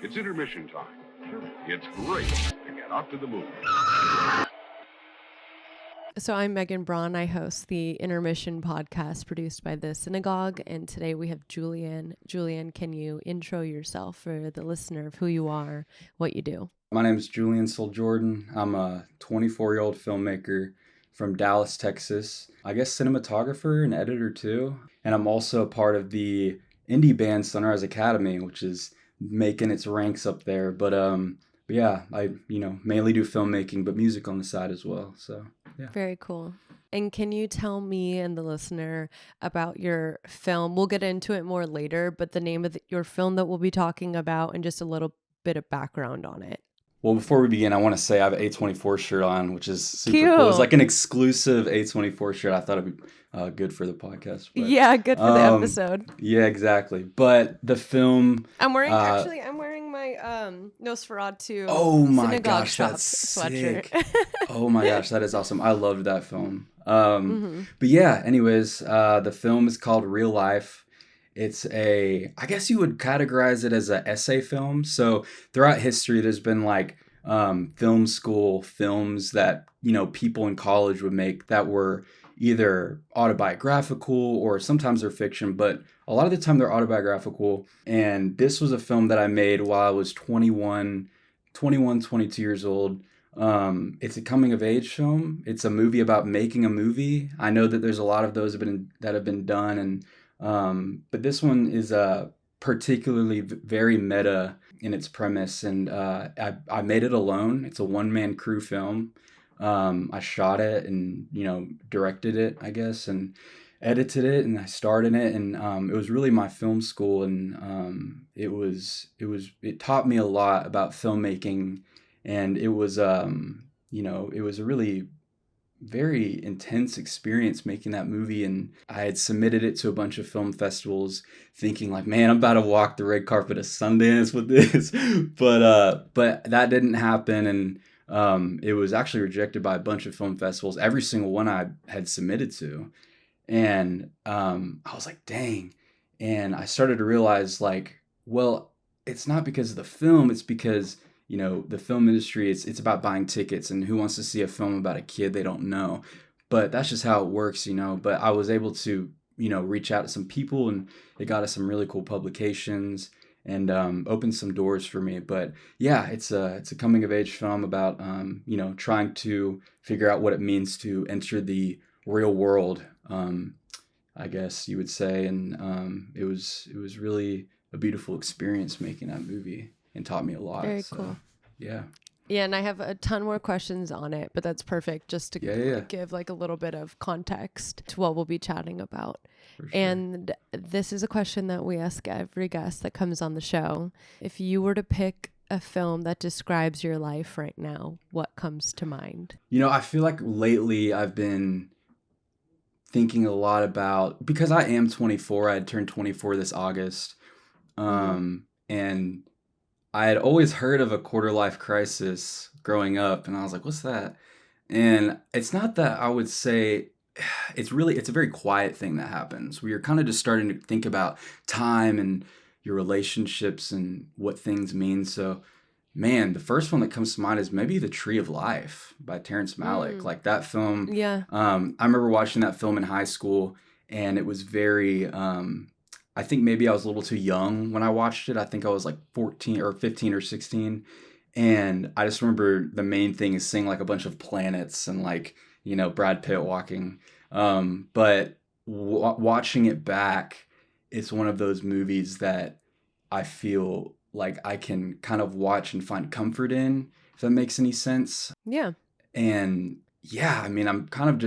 It's intermission time. It's great to get out to the movies. So I'm Megan Braun. I host the Intermission podcast produced by The Synagogue. And today we have Julian. Julian, can you intro yourself for the listener of who you are, what you do? My name is Julian Sol Jordan. I'm a 24-year-old filmmaker from Dallas, Texas. I guess cinematographer and editor too. And I'm also a part of the indie band Sunrise Academy, which is making its ranks up there. But yeah, I mainly do filmmaking, but music on the side as well. So yeah. Very cool. And can you tell me and the listener about your film? We'll get into it more later, but the name of your film that we'll be talking about and just a little bit of background on it. Well, before we begin, I want to say I have an A24 shirt on, which is super Cute. cool. It's like an exclusive A24 shirt. I thought it'd be good for the podcast. But, yeah, good for the episode. Yeah, exactly. But the film... I'm wearing my Nosferatu Synagogue gosh, Shop that's sweatshirt. Sick. Oh my gosh, that is awesome. I loved that film. But yeah, anyways, the film is called Real Life. It's I guess you would categorize it as an essay film. So throughout history, there's been like film school films that, people in college would make that were either autobiographical or sometimes they're fiction, but a lot of the time they're autobiographical. And this was a film that I made while I was 22 years old. It's a coming of age film. It's a movie about making a movie. I know that there's a lot of those that have been done, and but this one is particularly very meta in its premise, and I made it alone. It's a one-man crew film. I shot it and directed it, I guess, and edited it, and I starred in it, and it was really my film school, and it taught me a lot about filmmaking, and it was it was a really very intense experience making that movie. And I had submitted it to a bunch of film festivals thinking like, man, I'm about to walk the red carpet of Sundance with this. but that didn't happen. And it was actually rejected by a bunch of film festivals, every single one I had submitted to. And I was like, dang. And I started to realize like, well, it's not because of the film, it's because the film industry, it's about buying tickets, and who wants to see a film about a kid they don't know? But that's just how it works, But I was able to, reach out to some people, and it got us some really cool publications and opened some doors for me. But yeah, it's a coming of age film about, trying to figure out what it means to enter the real world, I guess you would say. And it was really a beautiful experience making that movie. And taught me a lot. Very cool. Yeah. Yeah, and I have a ton more questions on it, but that's perfect just to give like a little bit of context to what we'll be chatting about. For sure. And this is a question that we ask every guest that comes on the show. If you were to pick a film that describes your life right now, what comes to mind? I feel like lately I've been thinking a lot about, because I am 24, I had turned 24 this August. And I had always heard of a quarter-life crisis growing up, and I was like, what's that? And it's not that I would say, it's a very quiet thing that happens, where you're kind of just starting to think about time and your relationships and what things mean. So, man, the first one that comes to mind is maybe The Tree of Life by Terrence Malick. Like that film. Yeah. I remember watching that film in high school, and it was very... I think maybe I was a little too young when I watched it. I think I was like 14 or 15 or 16. And I just remember the main thing is seeing like a bunch of planets and like, Brad Pitt walking. But watching it back, it's one of those movies that I feel like I can kind of watch and find comfort in, if that makes any sense. Yeah. And yeah, I mean, I'm kind of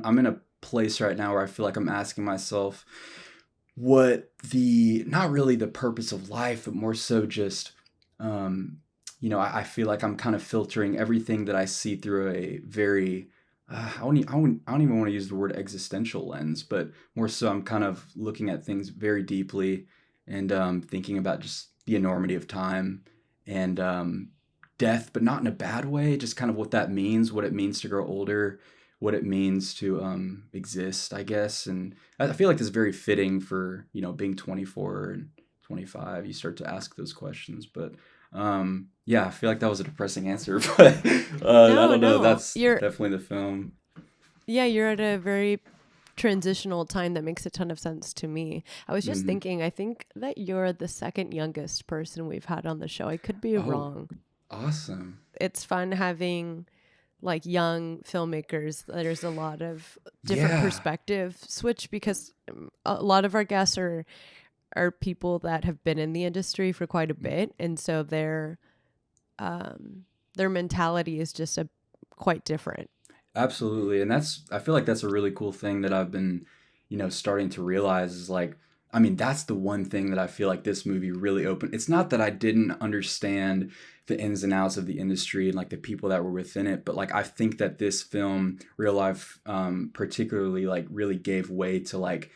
I'm in a place right now where I feel like I'm asking myself, what not really the purpose of life, but more so just, I feel like I'm kind of filtering everything that I see through a very, I don't even want to use the word existential lens, but more so I'm kind of looking at things very deeply and thinking about just the enormity of time and death, but not in a bad way, just kind of what that means, what it means to grow older, what it means to exist, I guess. And I feel like this is very fitting for, being 24 and 25. You start to ask those questions. But Yeah, I feel like that was a depressing answer, but I don't know. That's definitely the film. Yeah, you're at a very transitional time that makes a ton of sense to me. I was just thinking, I think that you're the second youngest person we've had on the show. I could be wrong. Awesome. It's fun having like young filmmakers. There's a lot of different perspective switch because a lot of our guests are people that have been in the industry for quite a bit, and so their mentality is just quite different. Absolutely. And I feel like that's a really cool thing that I've been, starting to realize is like, I mean, that's the one thing that I feel like this movie really opened. It's not that I didn't understand the ins and outs of the industry and like the people that were within it, but like I think that this film, Real Life, particularly like really gave way to like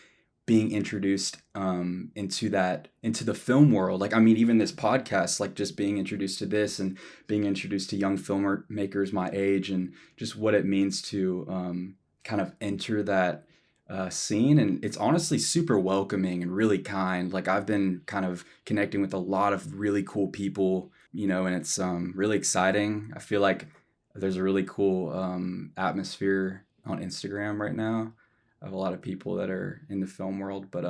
being introduced into the film world. Like, I mean, even this podcast, like just being introduced to this and being introduced to young filmmakers my age and just what it means to kind of enter that scene. And it's honestly super welcoming and really kind. Like I've been kind of connecting with a lot of really cool people, and it's really exciting. I feel like there's a really cool atmosphere on Instagram right now of a lot of people that are in the film world, but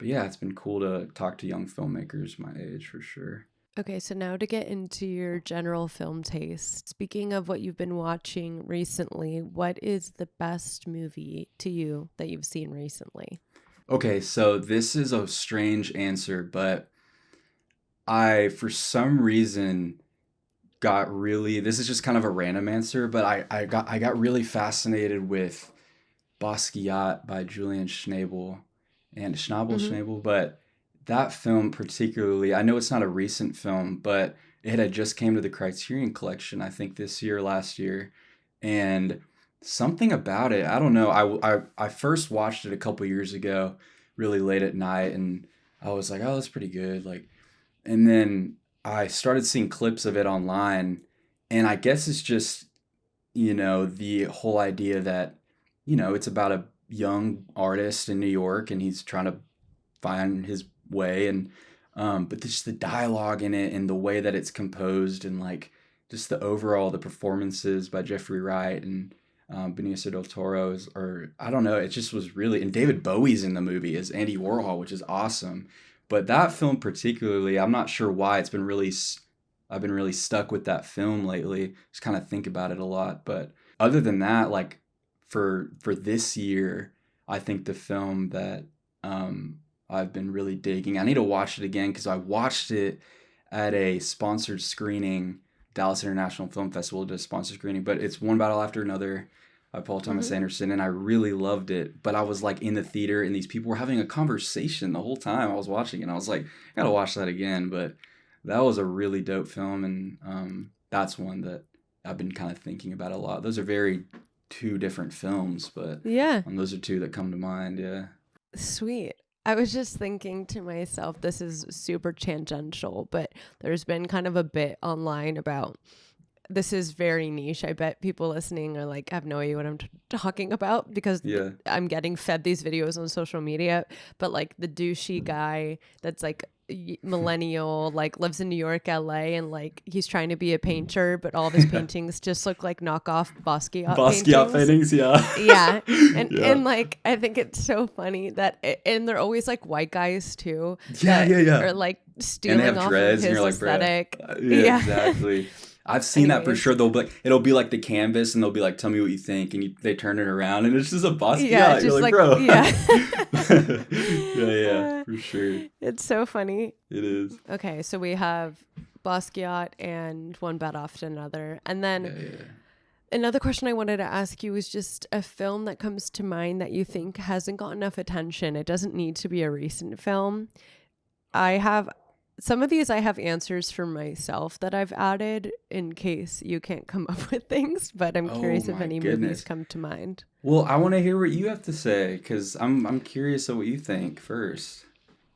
yeah, it's been cool to talk to young filmmakers my age for sure. Okay, so now to get into your general film taste. Speaking of what you've been watching recently, what is the best movie to you that you've seen recently? Okay, so this is a strange answer, but I, for some reason, this is just kind of a random answer, but I got really fascinated with Basquiat by Julian Schnabel, but that film particularly, I know it's not a recent film, but it had just came to the Criterion Collection, I think last year, and something about it, I don't know, I first watched it a couple years ago, really late at night, and I was like, oh, that's pretty good, like, and then I started seeing clips of it online, and I guess it's just, the whole idea that it's about a young artist in New York and he's trying to find his way and but just the dialogue in it and the way that it's composed and like just the performances by Jeffrey Wright and Benicio del Toro I don't know, it just was really, and David Bowie's in the movie as Andy Warhol, which is awesome. But that film particularly, I'm not sure why I've been really stuck with that film lately. Just kind of think about it a lot. But other than that, like for this year, I think the film that I've been really digging, I need to watch it again because I watched it at a sponsored screening. Dallas International Film Festival did a sponsored screening, but it's One Battle After Another by Paul Thomas Anderson, and I really loved it. But I was like in the theater and these people were having a conversation the whole time I was watching it, and I was like, I gotta watch that again. But that was a really dope film, and that's one that I've been kind of thinking about a lot. Those are two different films, but yeah, those are two that come to mind. Yeah. Sweet. I was just thinking to myself, this is super tangential, but there's been kind of a bit online about, this is very niche. I bet people listening are like, I have no idea what I'm talking about because I'm getting fed these videos on social media, but like the douchey guy that's like millennial, like lives in New York, LA, and like he's trying to be a painter, but all of his paintings just look like knockoff Basquiat paintings. Yeah. And like I think it's so funny that and they're always like white guys too. Or like stealing off of his aesthetic. Yeah, exactly. I've seen that for sure. It'll be like the canvas, and they'll be like, "Tell me what you think," and they turn it around, and it's just a Basquiat. Yeah, you're like, bro. Yeah. yeah, for sure. It's so funny. It is. Okay, so we have Basquiat and One Battle After Another, and then another question I wanted to ask you is just a film that comes to mind that you think hasn't got enough attention. It doesn't need to be a recent film. Some of these I have answers for myself that I've added in case you can't come up with things, but I'm curious if any movies come to mind. Well, I want to hear what you have to say because I'm curious of what you think first.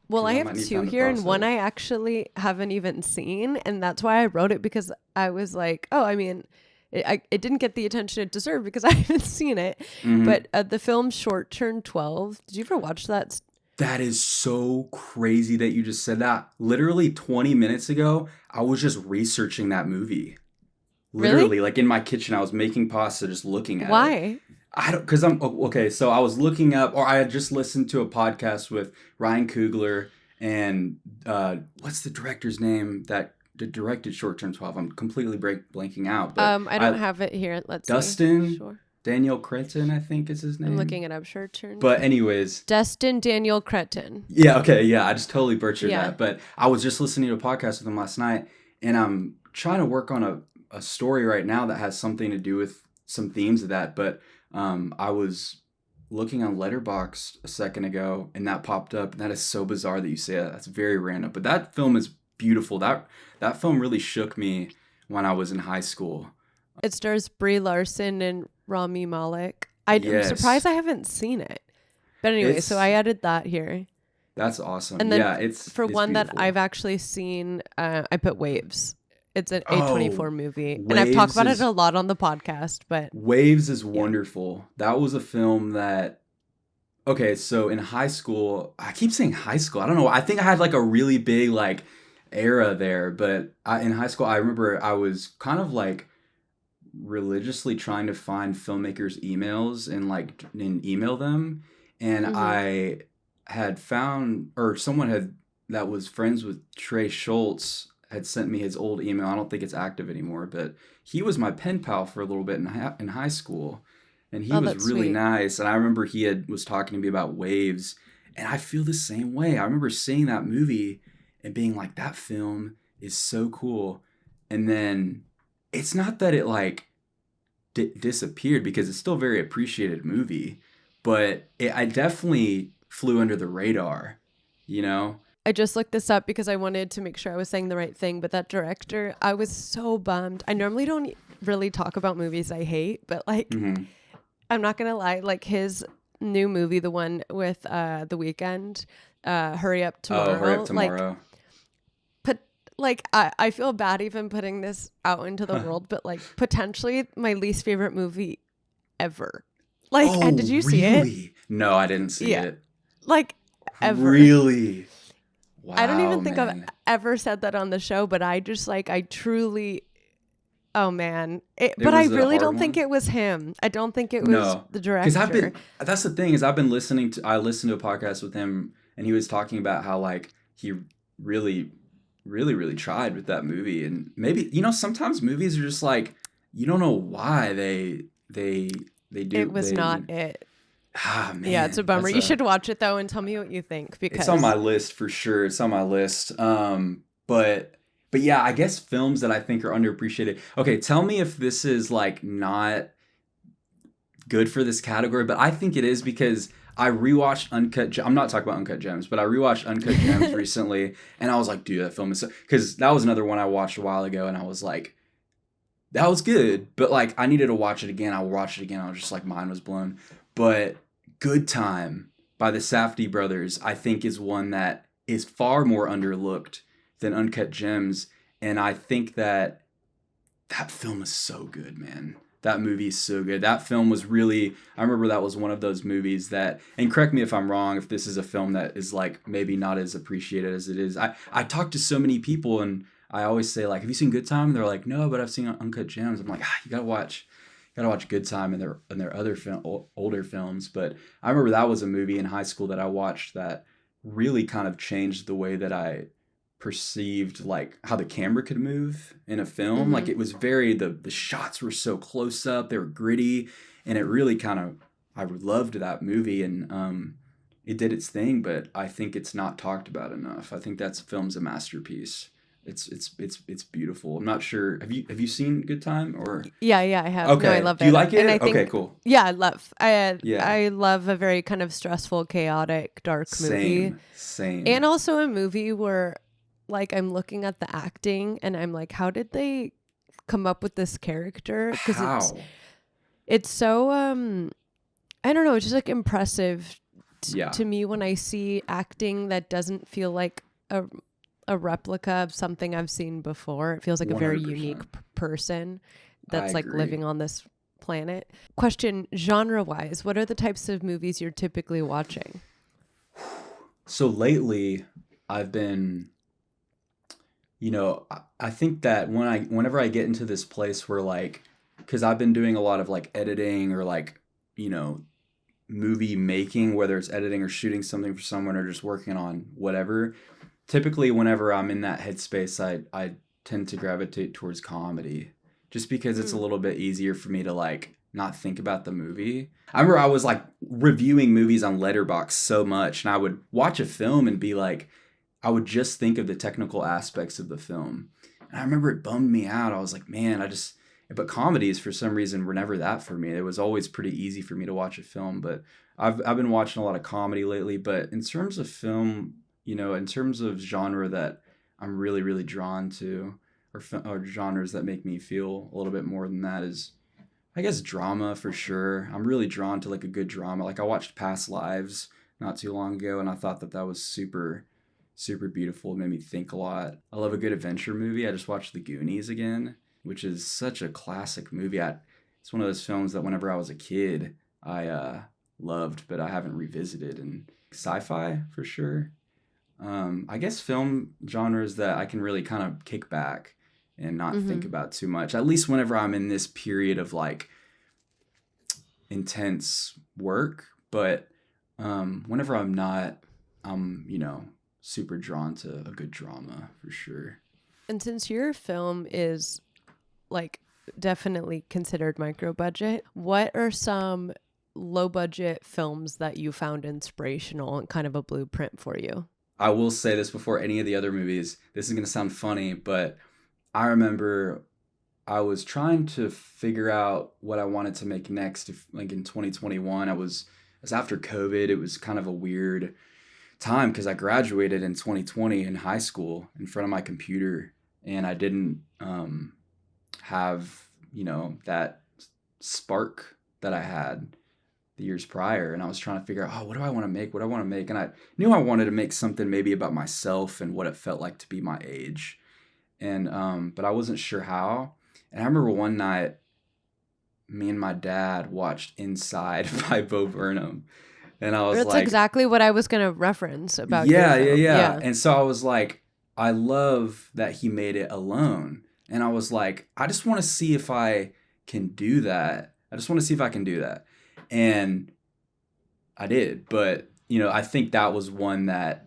Well, I have two here, and one I actually haven't even seen, and that's why I wrote it, because I was like, oh, I mean, it didn't get the attention it deserved because I haven't seen it. Mm-hmm. But the film Short Turn 12, did you ever watch that? That is so crazy that you just said that. Literally 20 minutes ago, I was just researching that movie. Literally, Really? like in my kitchen, I was making pasta just looking at it. Why? I don't, because okay, so I was looking up, or I had just listened to a podcast with Ryan Coogler and what's the director's name that directed Short Term 12? I'm completely blanking out. But I don't have it here. Let's see. Dustin Sure. Daniel Cretton, I think is his name. I'm looking it up. Short Term. But anyways. Dustin Daniel Cretton. Yeah, okay, yeah, I just totally butchered Yeah. that. But I was just listening to a podcast with him last night, and I'm trying to work on a story right now that has something to do with some themes of that. But I was looking on Letterboxd a second ago, and that popped up. And that is so bizarre that you say that. That's very random. But that film is beautiful. That film really shook me when I was in high school. It stars Brie Larson and Rami Malek. I'm surprised I haven't seen it. But anyway, so I added that here. That's awesome. And then it's one beautiful. that I've actually seen, I put Waves. It's an A24 movie. And I've Waves talked about it a lot on the podcast, but Waves is wonderful. That was a film that, okay, so in high school, I keep saying high school. I don't know. I think I had like a really big like era there, but in high school, I remember I was kind of like religiously trying to find filmmakers' emails and email them. And I had found, or someone that was friends with Trey Schultz had sent me his old email. I don't think it's active anymore, but he was my pen pal for a little bit in high school, and he was really sweet. nice. And I remember was talking to me about Waves, and I feel the same way. I remember seeing that movie and being like, that film is so cool. And then it's not that it like disappeared, because it's still a very appreciated movie, but I definitely flew under the radar, you know? I just looked this up because I wanted to make sure I was saying the right thing. But that director, I was so bummed. I normally don't really talk about movies I hate, but like, I'm not going to lie, like his new movie, the one with The Weeknd, Hurry Up Tomorrow. Oh, Hurry Up Tomorrow. I feel bad even putting this out into the world, but like potentially my least favorite movie ever. Like, and did you see it? No, I didn't see it. Like, ever. Really? Wow, I don't even think man. I've ever said that on the show, but I just like, I truly, oh man. But I really don't think it was him. I don't think it was the director. That's the thing is I listened to a podcast with him, and he was talking about how like he really tried with that movie. And maybe, you know, sometimes movies are just like, you don't know why they do. It was not it. Ah, man. Yeah, it's a bummer. You should watch it though and tell me what you think, because it's on my list for sure. It's on my list. But yeah, I guess films that I think are underappreciated. Okay, tell me if this is like not good for this category, but I think it is, because I rewatched I'm not talking about Uncut Gems, but I rewatched Uncut Gems recently, and I was like, dude, that film is so, because that was another one I watched a while ago, and I was like, that was good, but like I needed to watch it again. I watched it again. I was just like, mind was blown. But Good Time by the Safdie brothers, I think, is one that is far more underlooked than Uncut Gems, and I think that film is so good, man. That movie is so good. That film was really, I remember that was one of those movies that, and correct me if I'm wrong, if this is a film that is like maybe not as appreciated as it is. I talk to so many people, and I always say like, have you seen Good Time? And they're like, no, but I've seen Uncut Gems. I'm like, you gotta watch Good Time and their other older films. But I remember that was a movie in high school that I watched that really kind of changed the way that I perceived like how the camera could move in a film. Like it was very, the shots were so close up, they were gritty, and it really kind of, I loved that movie, and it did its thing, but I think it's not talked about enough. I think that film's a masterpiece. It's beautiful. I'm not sure. Have you seen Good Time or? Yeah, I have. Okay. No, I love it. Do you like it? And I think, okay, cool. Yeah, I love a very kind of stressful, chaotic, dark movie. Same. And also a movie where like I'm looking at the acting and I'm like, how did they come up with this character? Because it's so I don't know, it's just like impressive to me when I see acting that doesn't feel like a replica of something I've seen before. It feels like 100%. A very unique person that's like living on this planet. Question, genre-wise, what are the types of movies you're typically watching? So lately I've been, I think that whenever I get into this place where like, because I've been doing a lot of like editing or like, you know, movie making, whether it's editing or shooting something for someone or just working on whatever. Typically, whenever I'm in that headspace, I tend to gravitate towards comedy just because it's a little bit easier for me to like not think about the movie. I remember I was like reviewing movies on Letterboxd so much, and I would watch a film and be like, I would just think of the technical aspects of the film. And I remember it bummed me out. I was like, man, but comedies for some reason were never that for me. It was always pretty easy for me to watch a film, but I've been watching a lot of comedy lately. But in terms of film, in terms of genre that I'm really, really drawn to, or genres that make me feel a little bit more than that is, I guess, drama for sure. I'm really drawn to like a good drama. Like I watched Past Lives not too long ago, and I thought that was super, super beautiful. It made me think a lot. I love a good adventure movie. I just watched The Goonies again, which is such a classic movie. It's one of those films that whenever I was a kid, I loved, but I haven't revisited. And sci-fi for sure. I guess film genres that I can really kind of kick back and not think about too much. At least whenever I'm in this period of like intense work. But whenever I'm not, I'm, super drawn to a good drama for sure. And since your film is like definitely considered micro budget, what are some low budget films that you found inspirational and kind of a blueprint for you? I will say this before any of the other movies. This is going to sound funny, but I remember I was trying to figure out what I wanted to make next. Like in 2021, it was after COVID. It was kind of a weird time because I graduated in 2020 in high school in front of my computer, and I didn't have, that spark that I had the years prior. And I was trying to figure out, what do I want to make? What do I want to make? And I knew I wanted to make something maybe about myself and what it felt like to be my age. And, but I wasn't sure how. And I remember one night, me and my dad watched Inside by Bo Burnham. And I was That's like, exactly what I was going to reference about yeah, your film. yeah. And so I was like, I love that he made it alone. And I was like, I just want to see if I can do that. And I did. But, I think that was one that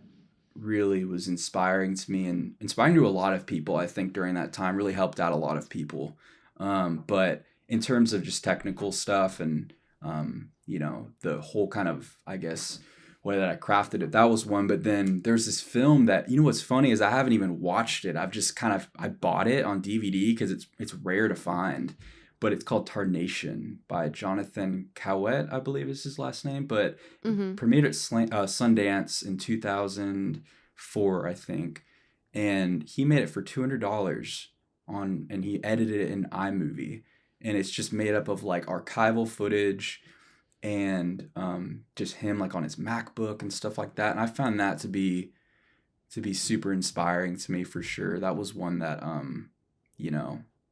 really was inspiring to me and inspiring to a lot of people. I think during that time really helped out a lot of people. But in terms of just technical stuff and, the whole kind of, I guess, way that I crafted it, that was one. But then there's this film that, what's funny is I haven't even watched it. I bought it on DVD because it's rare to find, but it's called Tarnation by Jonathan Cowett, I believe is his last name, but premiered at Sundance in 2004, I think. And he made it for $200 and he edited it in iMovie. And it's just made up of like archival footage and just him like on his MacBook and stuff like that. And I found that to be super inspiring to me for sure. That was one that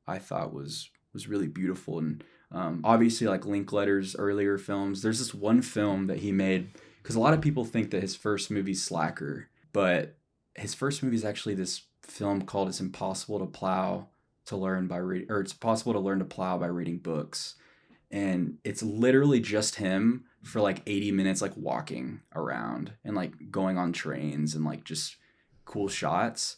I thought was really beautiful. And obviously like Linkletter's earlier films, there's this one film that he made because a lot of people think that his first movie's Slacker, but his first movie is actually this film called It's Impossible to Learn to Plow by Reading Books. And it's literally just him for like 80 minutes, like walking around and like going on trains and like just cool shots.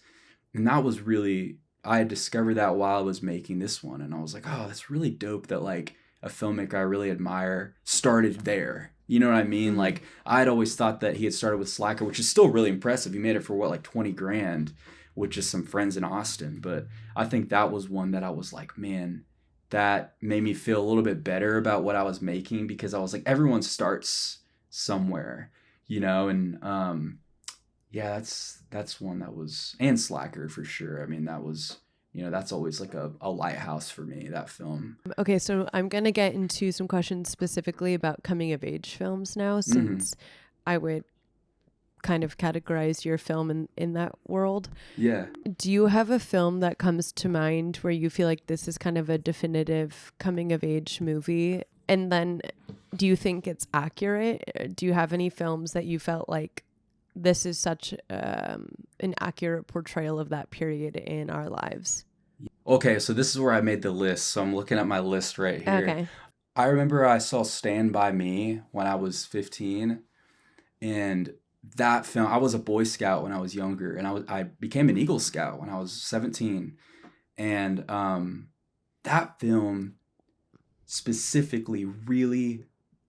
And that was really, I had discovered that while I was making this one. And I was like, oh, that's really dope that like a filmmaker I really admire started there. You know what I mean? Like I'd always thought that he had started with Slacker, which is still really impressive. He made it for like 20 grand with just some friends in Austin. But I think that was one that I was like, man, that made me feel a little bit better about what I was making because I was like, everyone starts somewhere, and yeah, that's one that was, and Slacker for sure. I mean, that was, that's always like a lighthouse for me, that film. Okay, so I'm going to get into some questions specifically about coming of age films now, since I would kind of categorize your film in that world. Yeah. Do you have a film that comes to mind where you feel like this is kind of a definitive coming of age movie? And then do you think it's accurate? Do you have any films that you felt like this is such an accurate portrayal of that period in our lives. Okay, so this is where I made the list. So I'm looking at my list right here. Okay. I remember I saw Stand By Me when I was 15, and that film, I was a Boy Scout when I was younger, and I became an Eagle Scout when I was 17. And that film specifically really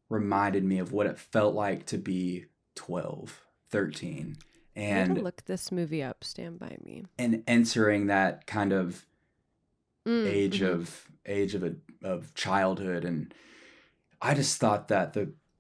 reminded me of what it felt like to be 12, 13. I'm And gonna look this movie up, Stand By Me. and entering that kind of age Mm-hmm. of childhood, and I just thought that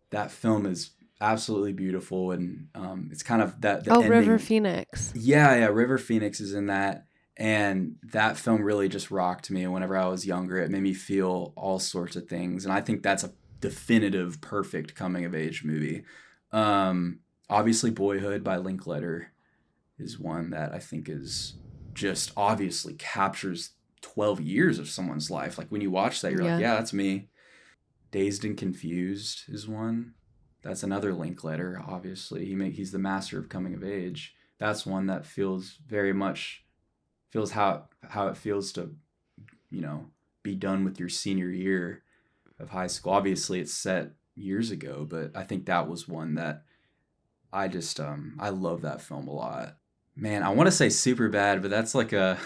that film is absolutely beautiful, and it's kind of that the Oh, ending. River Phoenix. Yeah, River Phoenix is in that, and that film really just rocked me. Whenever I was younger, it made me feel all sorts of things, and I think that's a definitive, perfect coming of age movie. Obviously, Boyhood by Linkletter is one that I think is just obviously captures 12 years of someone's life. Like when you watch that, you're like, yeah, that's me. Dazed and Confused is one. That's another Linkletter, obviously. He's the master of coming of age. That's one that feels very much how it feels to, be done with your senior year of high school. Obviously it's set years ago, but I think that was one that I just I love that film a lot. Man, I want to say Superbad, but that's like I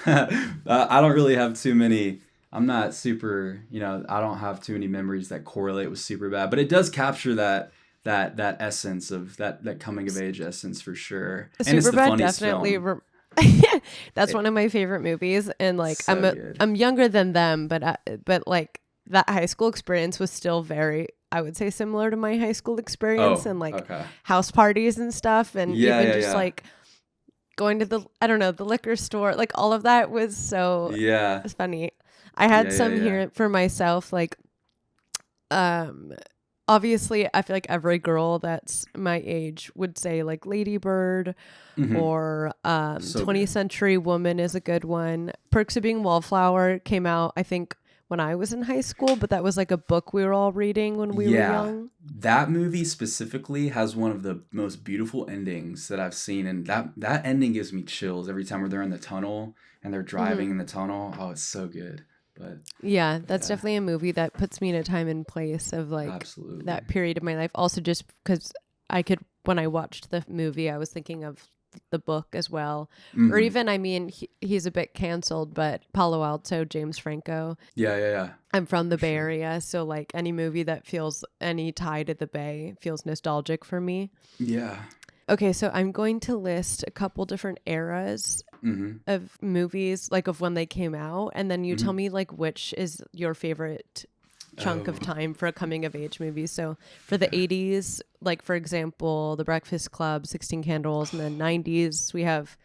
don't really have too many. I'm not super, I don't have too many memories that correlate with Superbad, but it does capture that essence of that coming of age essence for sure. And it's the Superbad funniest definitely. film. That's one of my favorite movies, and like So good. I'm younger than them, but like that high school experience was still very, I would say, similar to my high school experience, and like Okay. house parties and stuff, and Yeah. like going to the liquor store, like all of that was so Yeah. funny. I had Yeah, some yeah. here for myself, like obviously I feel like every girl that's my age would say like Lady Bird, or So 20th good. Century Woman is a good one. Perks of Being a Wallflower came out, I think, when I was in high school, but that was like a book we were all reading when we were young. That movie specifically has one of the most beautiful endings that I've seen, and that ending gives me chills every time they're in the tunnel and they're driving in the tunnel. Oh, it's so good. But Yeah, that's definitely a movie that puts me in a time and place of like absolutely. that period of my life. Also, just because when I watched the movie, I was thinking of the book as well. Or even, I mean, he's a bit canceled, but Palo Alto, James Franco. Yeah. I'm from the Bay Area, so like any movie that feels any tie to the Bay feels nostalgic for me. Yeah. Okay, so I'm going to list a couple different eras of movies, like of when they came out, and then you tell me like which is your favorite chunk of time for a coming of age movie. So for the 80s, like for example, The Breakfast Club, 16 Candles, and then 90s, we have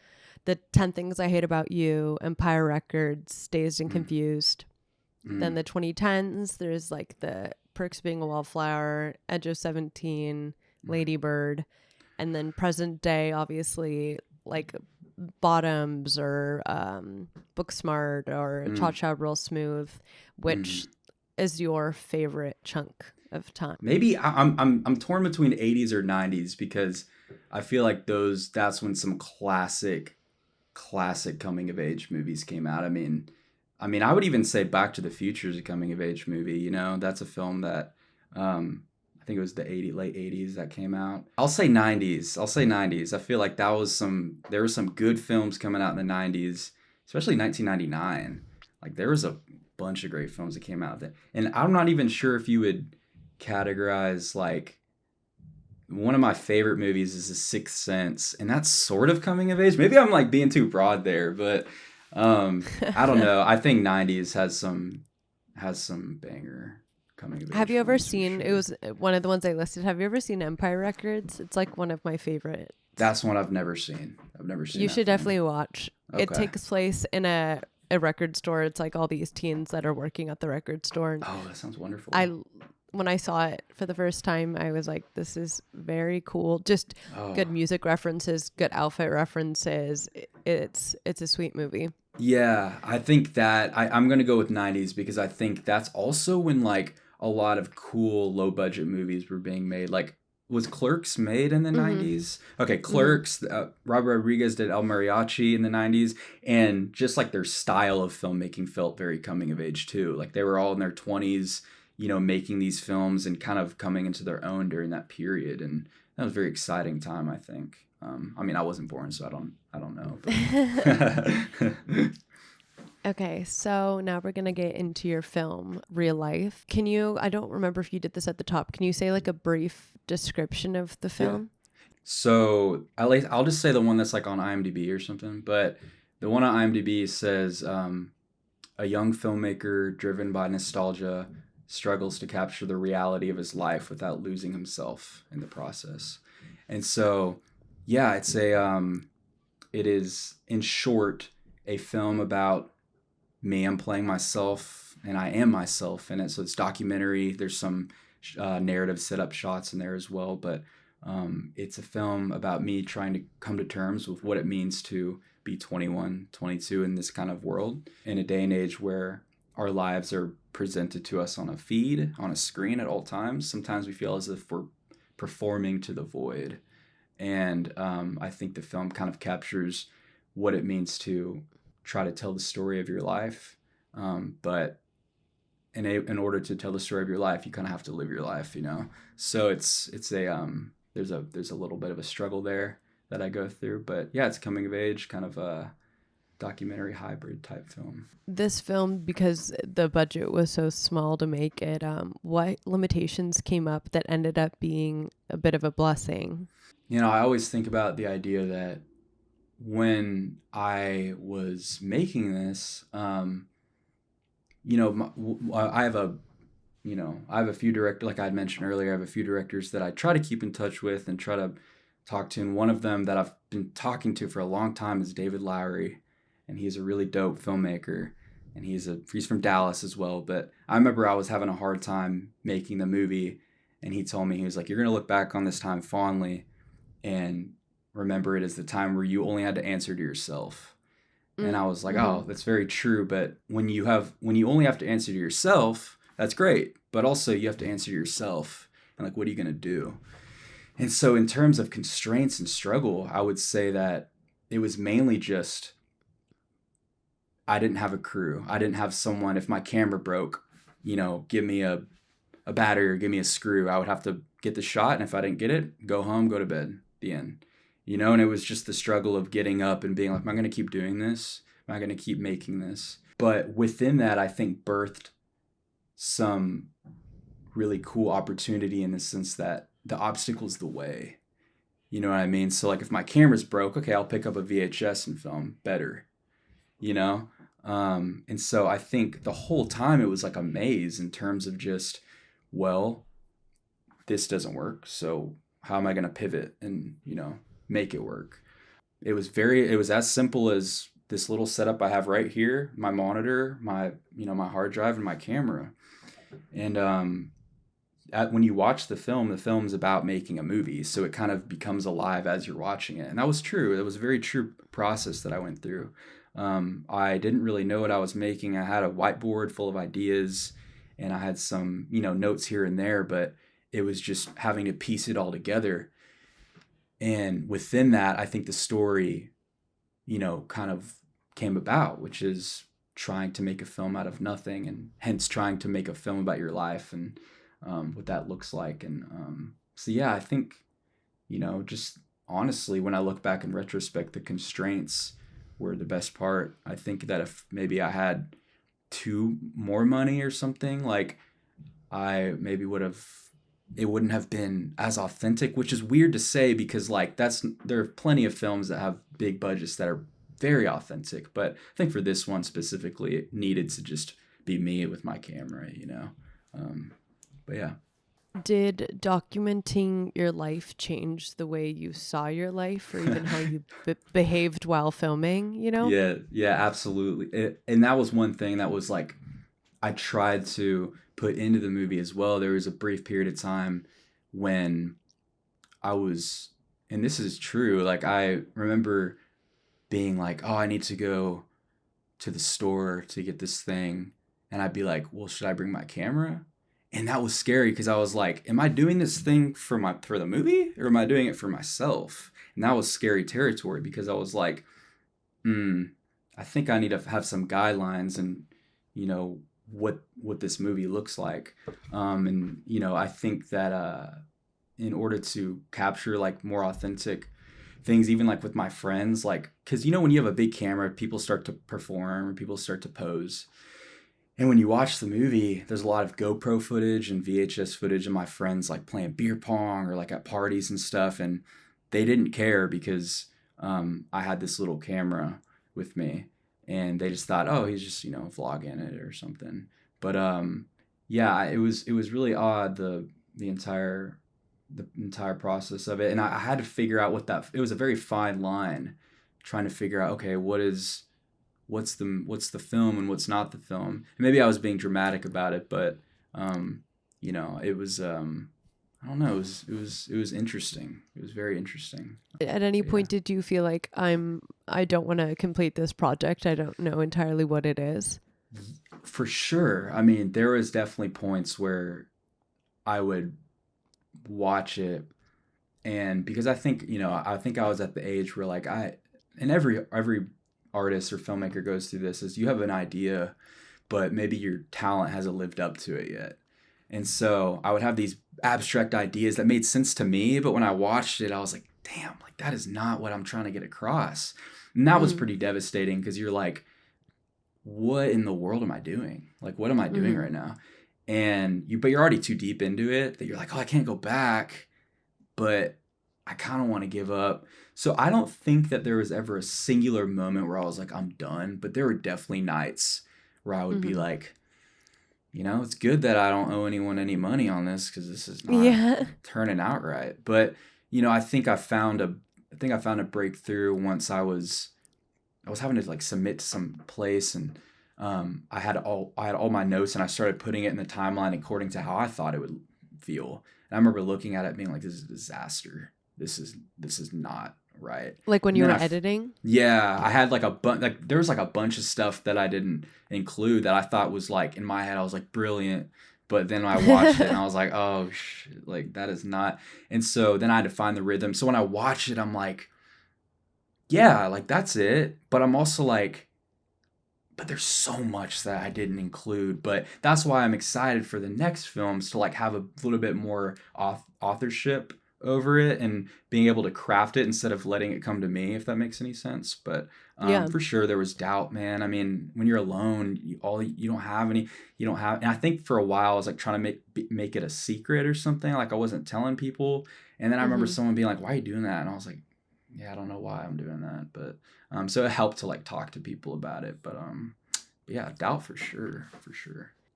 the 10 Things I Hate About You, Empire Records, Dazed and Confused. Then the 2010s, there's like the Perks of Being a Wallflower, Edge of 17, Lady Bird, and then present day, obviously, like Bottoms or Booksmart or Cha Cha Real Smooth. Which is your favorite chunk of time? Maybe I'm torn between 80s or 90s because I feel like that's when some classic coming of age movies came out. I mean, I would even say Back to the Future is a coming of age movie. That's a film that I think it was the late 80s that came out. I'll say 90s. I feel like there were some good films coming out in the 90s, especially 1999. Like there was a bunch of great films that came out then. And I'm not even sure if you would categorize, like, one of my favorite movies is The Sixth Sense, and that's sort of coming of age. Maybe I'm like being too broad there, but I don't know. I think 90s has some banger coming of age. Have you ever films for seen, sure. it was one of the ones I listed, have you ever seen Empire Records? It's like one of my favorites. That's one I've never seen. You should definitely watch. It Okay. takes place in a record store. It's like all these teens that are working at the record store. And Oh, that sounds wonderful. when I saw it for the first time, I was like, this is very cool. Just good music references, good outfit references. It's a sweet movie. Yeah, I think that I'm going to go with 90s because I think that's also when like a lot of cool low budget movies were being made. Like was Clerks made in the 90s? Okay, Clerks, Robert Rodriguez did El Mariachi in the 90s, and just like their style of filmmaking felt very coming of age too. Like they were all in their 20s, you know, making these films and kind of coming into their own during that period, and that was a very exciting time, I think. I mean, I wasn't born, so I don't know. But Okay, so now we're going to get into your film, Real Life. Can you, I don't remember if you did this at the top, can you say like a brief description of the film? Yeah. So I'll just say the one that's like on IMDb or something, but the one on IMDb says a young filmmaker driven by nostalgia struggles to capture the reality of his life without losing himself in the process. And so, yeah, it is, in short, a film about me. I'm playing myself, and I am myself in it. So it's documentary. There's some narrative setup shots in there as well, but it's a film about me trying to come to terms with what it means to be 21, 22 in this kind of world, in a day and age where our lives are presented to us on a feed, on a screen at all times. Sometimes we feel as if we're performing to the void. And I think the film kind of captures what it means to try to tell the story of your life. But in order to tell the story of your life, you kind of have to live your life, you know? So there's a little bit of a struggle there that I go through, but yeah, it's coming of age, kind of a documentary hybrid type film. This film, because the budget was so small to make it, what limitations came up that ended up being a bit of a blessing? You know, I always think about the idea that when I was making this, you know, I have a few directors, like I had mentioned earlier, I have a few directors that I try to keep in touch with and try to talk to. And one of them that I've been talking to for a long time is David Lowery. And he's a really dope filmmaker. And he's from Dallas as well. But I remember I was having a hard time making the movie. And he told me, he was like, you're going to look back on this time fondly and remember it as the time where you only had to answer to yourself. And I was like, oh, that's very true. But when you only have to answer to yourself, that's great. But also you have to answer to yourself. And like, what are you going to do? And so in terms of constraints and struggle, I would say that it was mainly just, I didn't have a crew. I didn't have someone, if my camera broke, you know, give me a battery or give me a screw. I would have to get the shot. And if I didn't get it, go home, go to bed, the end. You know, and it was just the struggle of getting up and being like, am I going to keep doing this? Am I going to keep making this? But within that, I think birthed some really cool opportunity in the sense that the obstacle's the way. You know what I mean? So like if my camera's broke, okay, I'll pick up a VHS and film better, you know? And so I think the whole time it was like a maze in terms of just, well, this doesn't work. So how am I going to pivot and, you know, make it work? It was as simple as this little setup I have right here, my monitor, my hard drive and my camera. And when you watch the film's about making a movie. So it kind of becomes alive as you're watching it. And that was true. It was a very true process that I went through. I didn't really know what I was making. I had a whiteboard full of ideas and I had some, you know, notes here and there, but it was just having to piece it all together. And within that, I think the story, you know, kind of came about, which is trying to make a film out of nothing and hence trying to make a film about your life and what that looks like. And so, yeah, I think, you know, just honestly, when I look back in retrospect, the constraints were the best part. I think that if maybe I had more money or something, like I maybe it wouldn't have been as authentic, which is weird to say because like there are plenty of films that have big budgets that are very authentic, but I think for this one specifically, it needed to just be me with my camera, you know? But yeah. Did documenting your life change the way you saw your life or even how you behaved while filming, you know? Yeah, absolutely. And that was one thing that was like, I tried to put into the movie as well. There was a brief period of time when I was, and this is true, like I remember being like, oh, I need to go to the store to get this thing. And I'd be like, well, should I bring my camera? And that was scary because I was like, am I doing this thing for the movie, or am I doing it for myself? And that was scary territory because I was like, I think I need to have some guidelines and, you know, what this movie looks like. And, you know, I think that in order to capture like more authentic things, even like with my friends, like, because, you know, when you have a big camera, people start to perform or people start to pose. And when you watch the movie, there's a lot of GoPro footage and VHS footage of my friends like playing beer pong or like at parties and stuff. And they didn't care because I had this little camera with me, and they just thought, oh, he's just, you know, vlogging it or something. But yeah, it was really odd, the entire process of it. And I had to figure out it was a very fine line, trying to figure out, okay, what's the film and what's not the film. And maybe I was being dramatic about it, but you know, it was I don't know, it was interesting. It was very interesting. At any point did you feel like I don't want to complete this project, I don't know entirely what it is? For sure. I mean, there was definitely points where I would watch it, and because I think, you know, I was at the age where like and every artist or filmmaker goes through this, is you have an idea, but maybe your talent hasn't lived up to it yet. And so I would have these abstract ideas that made sense to me, but when I watched it, I was like, damn, like that is not what I'm trying to get across. And that was pretty devastating, because you're like, what in the world am I doing? Like, what am I doing right now? And but you're already too deep into it that you're like, oh, I can't go back, but I kind of want to give up. So I don't think that there was ever a singular moment where I was like, I'm done. But there were definitely nights where I would be like, you know, it's good that I don't owe anyone any money on this, because this is not turning out right. But, you know, I think I found a breakthrough once I was having to like submit to some place, and I had all my notes, and I started putting it in the timeline according to how I thought it would feel. And I remember looking at it being like, this is a disaster. This is not right. Like when you were editing? Yeah, I had like there was like a bunch of stuff that I didn't include that I thought was like, in my head I was like brilliant, but then I watched it and I was like, oh shit, like that is not. And so then I had to find the rhythm. So when I watch it, I'm like, yeah, like that's it. But I'm also like, but there's so much that I didn't include. But that's why I'm excited for the next films to like have a little bit more authorship over it and being able to craft it instead of letting it come to me, if that makes any sense. But for sure there was doubt, man. I mean, when you're alone, you don't have, and I think for a while I was like trying to make it a secret or something, like I wasn't telling people. And then I remember someone being like, why are you doing that? And I was like, yeah, I don't know why I'm doing that. But so it helped to like talk to people about it. But yeah, doubt for sure.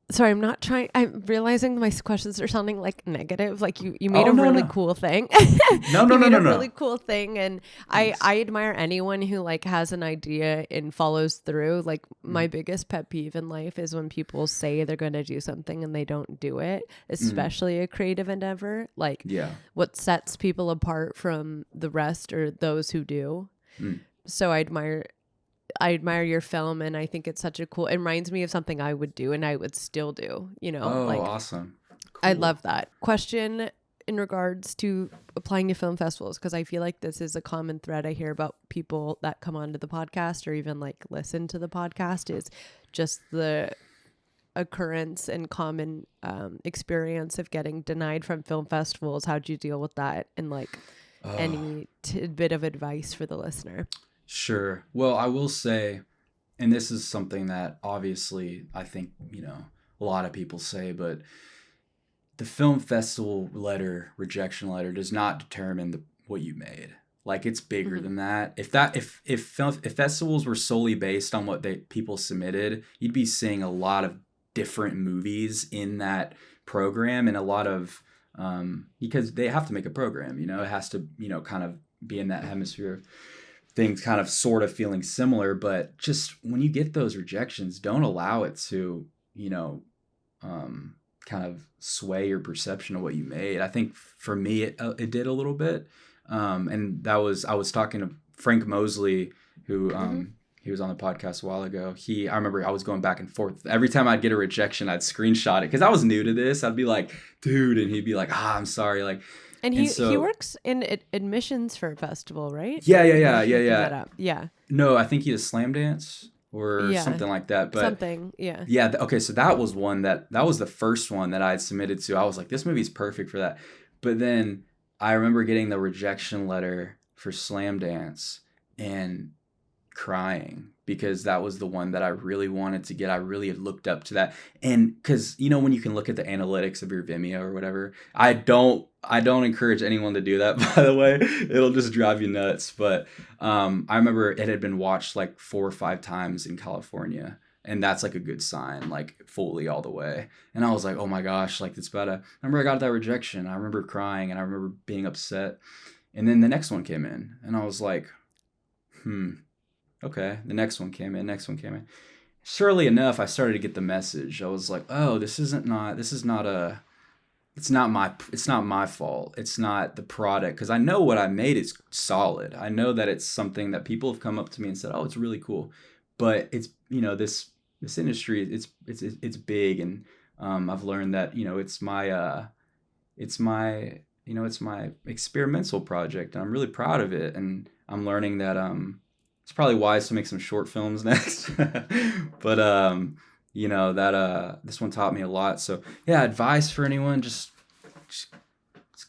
Sorry, I'm realizing my questions are sounding like negative. Like you made a really cool thing. No. Really cool thing. And I admire anyone who like has an idea and follows through. Like my biggest pet peeve in life is when people say they're going to do something and they don't do it, especially a creative endeavor. Like what sets people apart from the rest are those who do. So I admire your film, and I think it's such a cool, it reminds me of something I would do and I would still do, you know. Oh, like, awesome. Cool. I love that. Question in regards to applying to film festivals, because I feel like this is a common thread I hear about people that come onto the podcast or even like listen to the podcast, is just the occurrence and common experience of getting denied from film festivals. How'd you deal with that? And like any tidbit of advice for the listener? Sure. Well, I will say, and this is something that obviously I think, you know, a lot of people say, but the film festival rejection letter does not determine what you made. Like, it's bigger than that. If festivals were solely based on what people submitted, you'd be seeing a lot of different movies in that program, and a lot of because they have to make a program, you know, it has to, you know, kind of be in that hemisphere of things kind of sort of feeling similar. But just when you get those rejections, don't allow it to, you know, kind of sway your perception of what you made. I think for me, it did a little bit. And I was talking to Frank Mosley, who He was on the podcast a while ago. I remember I was going back and forth. Every time I'd get a rejection, I'd screenshot it because I was new to this. I'd be like, dude, and he'd be like, I'm sorry. Like, and he works in admissions for a festival, right? Yeah. Yeah. No, I think he does Slam Dance or something like that. But something, yeah. Yeah. Okay. So that was one that was the first one that I had submitted to. I was like, this movie's perfect for that. But then I remember getting the rejection letter for Slam Dance and crying because that was the one that I really wanted to get. I really had looked up to that. And because, you know, when you can look at the analytics of your Vimeo or whatever, I don't encourage anyone to do that, by the way. It'll just drive you nuts. But I remember it had been watched like 4 or 5 times in California. And that's like a good sign, like fully all the way. And I was like, oh my gosh, like it's better. I remember I got that rejection. I remember crying and I remember being upset. And then the next one came in and I was like, okay. The next one came in. Surely enough, I started to get the message. I was like, oh, it's not my fault. It's not the product. Cause I know what I made is solid. I know that it's something that people have come up to me and said, oh, it's really cool. But it's, you know, this industry, it's big. And, I've learned that, you know, it's my experimental project and I'm really proud of it. And I'm learning that, it's probably wise to make some short films next. But, you know, that this one taught me a lot. So yeah, advice for anyone, just it's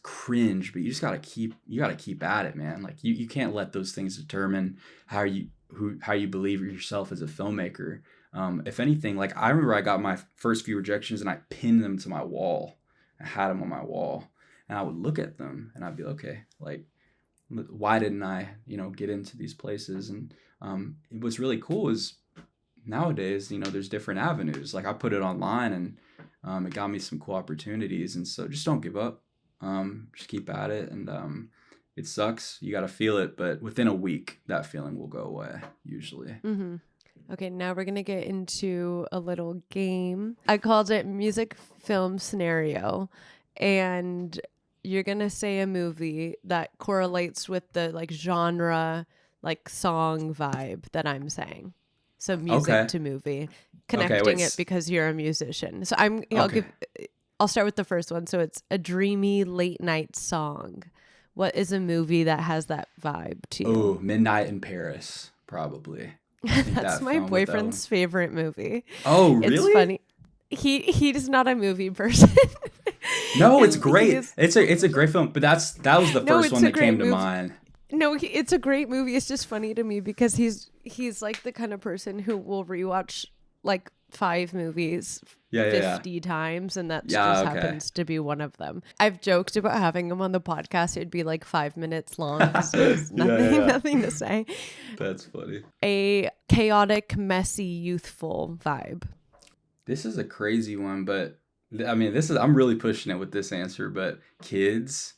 cringe, but you just gotta keep at it, man. Like you can't let those things determine how you believe yourself as a filmmaker. If anything, like I remember I got my first few rejections and I pinned them to my wall. I had them on my wall and I would look at them and I'd be okay, like, why didn't I, you know, get into these places? And what's really cool is nowadays, you know, there's different avenues. Like I put it online and it got me some cool opportunities. And so just don't give up. Just keep at it. And it sucks. You got to feel it. But within a week, that feeling will go away usually. Mm-hmm. Okay, now we're going to get into a little game. I called it Music Film Scenario. And you're going to say a movie that correlates with the like genre, like song vibe that I'm saying. So music to movie, connecting it because you're a musician. So I'll start with the first one. So it's a dreamy late night song. What is a movie that has that vibe to you? Oh, Midnight in Paris, probably. That's my boyfriend's favorite movie. Oh, really? It's funny. He is not a movie person. No, it's great. It's a great film, but that was the first one that came to mind. No, it's a great movie. It's just funny to me because he's like the kind of person who will rewatch like 5 movies 50 times, and that happens to be one of them. I've joked about having him on the podcast. It'd be like 5 minutes long. So there's nothing to say. That's funny. A chaotic, messy, youthful vibe. This is a crazy one, but I mean, I'm really pushing it with this answer, but Kids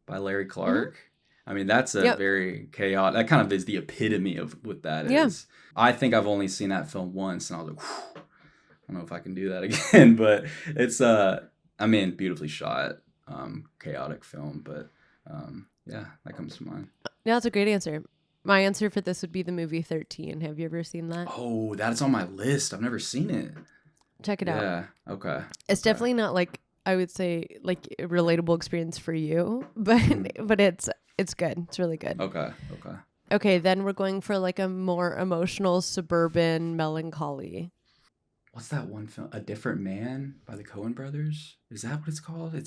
by Larry Clark. Mm-hmm. I mean, that's a very chaotic, that kind of is the epitome of what that is. I think I've only seen that film once and I was like, I don't know if I can do that again, but it's, I mean, beautifully shot, chaotic film, but that comes to mind. Yeah, that's a great answer. My answer for this would be the movie 13. Have you ever seen that? Oh, that's on my list. I've never seen it. Check it out. Yeah. Okay. It's definitely not like, I would say, like a relatable experience for you, but it's good. It's really good. Okay. Then we're going for like a more emotional suburban melancholy. What's that one film? A Different Man by the Coen brothers? Is that what it's called? No.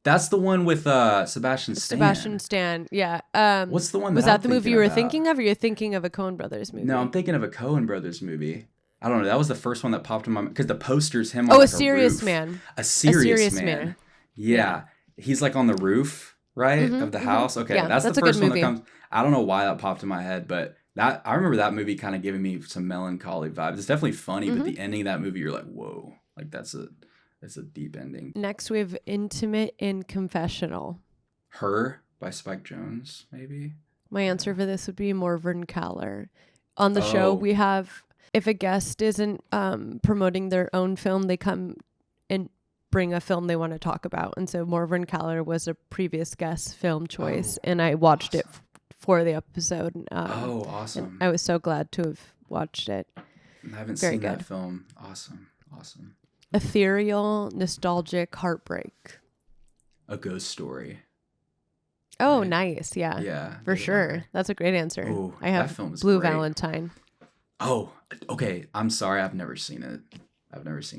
That's the one with Sebastian Stan. Sebastian Stan, yeah. What's the one was that the movie you were thinking of, or you're thinking of a Coen brothers movie? No, I'm thinking of a Coen brothers movie. I don't know. That was the first one that popped in my mind because the poster's him on A Serious Man. A Serious Man. Yeah. He's like on the roof, right, of the house. Okay, that's the first one that comes. I don't know why that popped in my head, but I remember that movie kind of giving me some melancholy vibes. It's definitely funny, but the ending of that movie, you're like, whoa, like that's a deep ending. Next, we have Intimate and Confessional. Her by Spike Jonze, maybe. My answer for this would be Morgan Caller. On the show, we have, if a guest isn't promoting their own film, they come and bring a film they want to talk about. And so Morgan Caller was a previous guest film choice, and I watched it for the episode. Oh, awesome. I was so glad to have watched it. I haven't seen that film. Awesome. Ethereal, nostalgic heartbreak. A ghost story. Oh, right? Nice. Yeah. Yeah. For sure. That's a great answer. Ooh, I have that film is Blue great. Valentine. Oh, okay. I'm sorry. I've never seen it.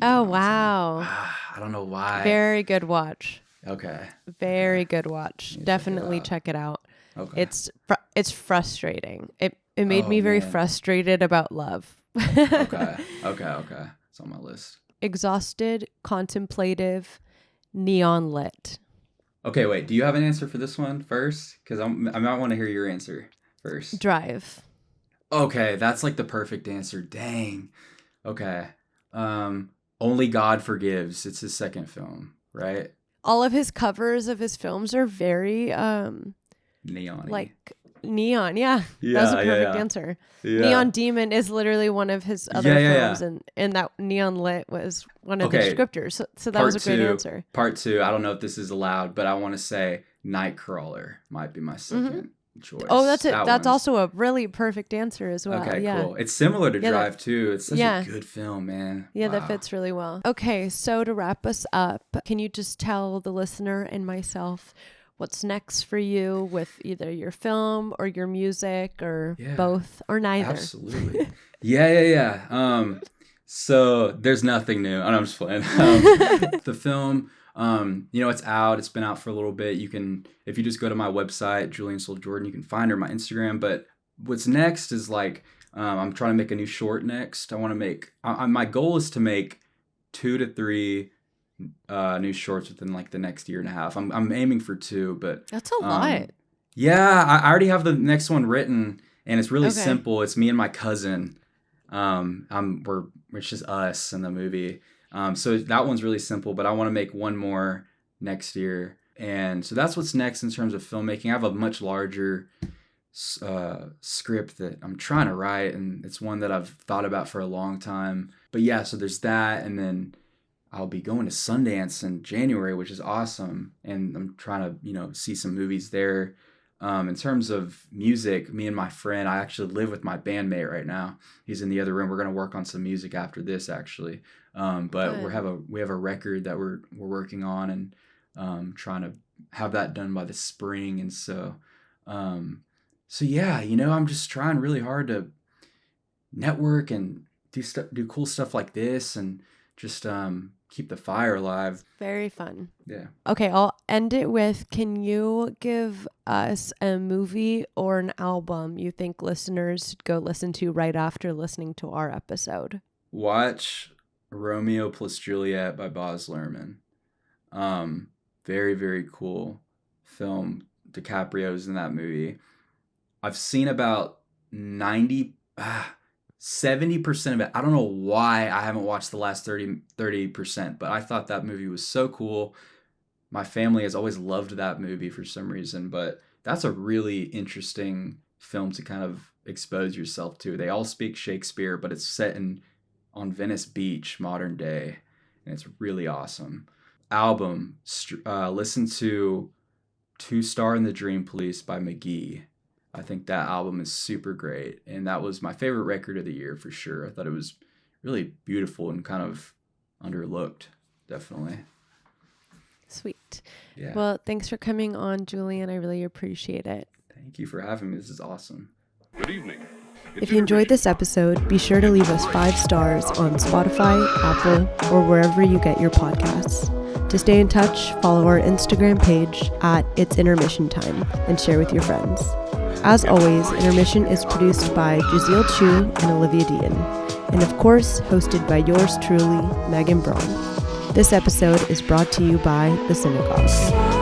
Oh, wow. I don't know why. Very good watch. Okay. Very good watch. Definitely check it out. Okay. It's frustrating. It made me very frustrated about love. Okay. It's on my list. Exhausted, contemplative, neon lit. Okay, wait. Do you have an answer for this one first? Because I might want to hear your answer first. Drive. Okay, that's like the perfect answer. Dang. Okay. Only God Forgives. It's his second film, right? All of his covers of his films are very neon-y. Like neon. Yeah. That was a perfect answer. Yeah. Neon Demon is literally one of his other films, and that neon lit was one of the descriptors. So that was a great answer. Part 2, I don't know if this is allowed, but I want to say Nightcrawler might be my second choice. Oh, that's it. That's also a really perfect answer as well. Okay, yeah. cool. It's similar to Drive too. It's such a good film, man. Yeah, that fits really well. Okay, so to wrap us up, can you just tell the listener and myself what's next for you with either your film or your music or both or neither? Absolutely. Yeah. So there's nothing new. I'm just playing. The film, it's out. It's been out for a little bit. You can, if you just go to my website, Julian Sol Jordan, you can find her on my Instagram. But what's next is like, I'm trying to make a new short next. I want to make, my goal is to make 2 to 3 new shorts within like the next year and a half. I'm aiming for 2, but that's a lot. Yeah, I already have the next one written, and it's really simple. It's me and my cousin. It's just us in the movie. So that one's really simple, but I want to make one more next year. And so that's what's next in terms of filmmaking. I have a much larger script that I'm trying to write, and it's one that I've thought about for a long time. But yeah, so there's that, and then I'll be going to Sundance in January, which is awesome. And I'm trying to, see some movies there. In terms of music, me and my friend, I actually live with my bandmate right now. He's in the other room. We're going to work on some music after this, actually. But we have a record that we're working on, and trying to have that done by the spring. And so yeah, I'm just trying really hard to network and do cool stuff like this, and just keep the fire alive. Very fun. Yeah. Okay, I'll end it with, can you give us a movie or an album you think listeners should go listen to right after listening to our episode? Watch Romeo plus Juliet by Baz Luhrmann. Very, very cool film. DiCaprio's in that movie. I've seen about 70% of it. I don't know why I haven't watched the last 30%, but I thought that movie was so cool. My family has always loved that movie for some reason, but that's a really interesting film to kind of expose yourself to. They all speak Shakespeare, but it's set on Venice Beach, modern day, and it's really awesome. Album, listen to 2 Star in the Dream Police by McGee. I think that album is super great, and that was my favorite record of the year for sure. I thought it was really beautiful and kind of underlooked, definitely. Sweet. Yeah. Well, thanks for coming on, Julian. I really appreciate it. Thank you for having me. This is awesome. Good evening. If you enjoyed this episode, be sure to leave us 5 stars on Spotify, Apple, or wherever you get your podcasts. To stay in touch, follow our Instagram page at It's Intermission Time and share with your friends. As always, Intermission is produced by Jazeel Chu and Olivia Dean, and of course, hosted by yours truly, Megan Braun. This episode is brought to you by The Synagogue.